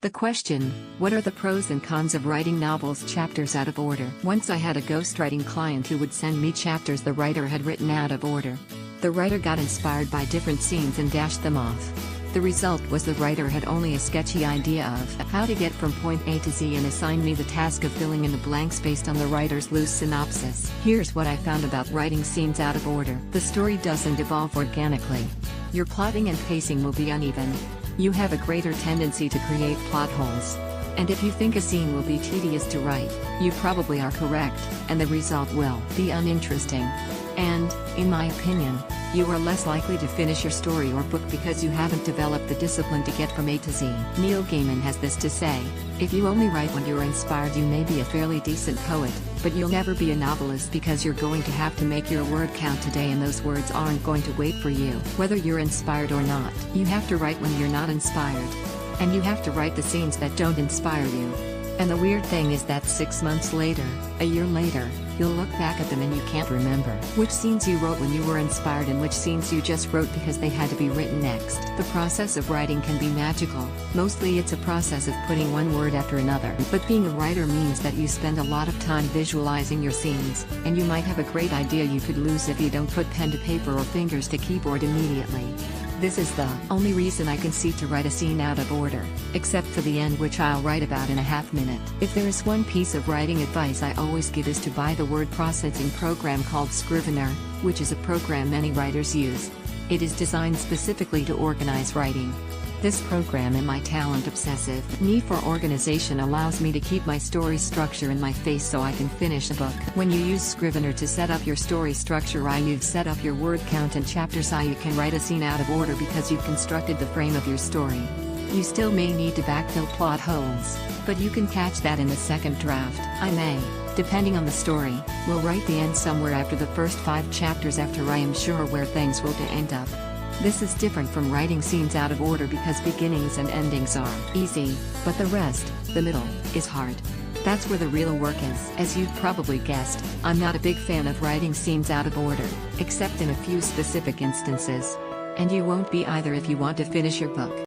The question, what are the pros and cons of writing novels chapters out of order? Once I had a ghostwriting client who would send me chapters the writer had written out of order. The writer got inspired by different scenes and dashed them off. The result was the writer had only a sketchy idea of how to get from point A to Z and assigned me the task of filling in the blanks based on the writer's loose synopsis. Here's what I found about writing scenes out of order. The story doesn't evolve organically. Your plotting and pacing will be uneven. You have a greater tendency to create plot holes. And if you think a scene will be tedious to write, you probably are correct, and the result will be uninteresting. And, in my opinion, you are less likely to finish your story or book because you haven't developed the discipline to get from A to Z. Neil Gaiman has this to say: if you only write when you're inspired, you may be a fairly decent poet, but you'll never be a novelist because you're going to have to make your word count today, and those words aren't going to wait for you. Whether you're inspired or not, you have to write when you're not inspired. And you have to write the scenes that don't inspire you. And the weird thing is that 6 months later, a year later, you'll look back at them and you can't remember which scenes you wrote when you were inspired and which scenes you just wrote because they had to be written next. The process of writing can be magical. Mostly it's a process of putting one word after another. But being a writer means that you spend a lot of time visualizing your scenes, and you might have a great idea you could lose if you don't put pen to paper or fingers to keyboard immediately. This is the only reason I can see to write a scene out of order, except for the end, which I'll write about in a half-minute. If there is one piece of writing advice I always give, is to buy the word processing program called Scrivener, which is a program many writers use. It is designed specifically to organize writing. This program and my talent-obsessive need for organization allows me to keep my story structure in my face so I can finish a book. When you use Scrivener to set up your story structure, you've set up your word count and chapters. You can write a scene out of order because you've constructed the frame of your story. You still may need to backfill plot holes, but you can catch that in the second draft. I may, depending on the story, will write the end somewhere after the first 5 chapters after I am sure where things will end up. This is different from writing scenes out of order because beginnings and endings are easy, but the rest, the middle, is hard. That's where the real work is. As you've probably guessed, I'm not a big fan of writing scenes out of order, except in a few specific instances. And you won't be either if you want to finish your book.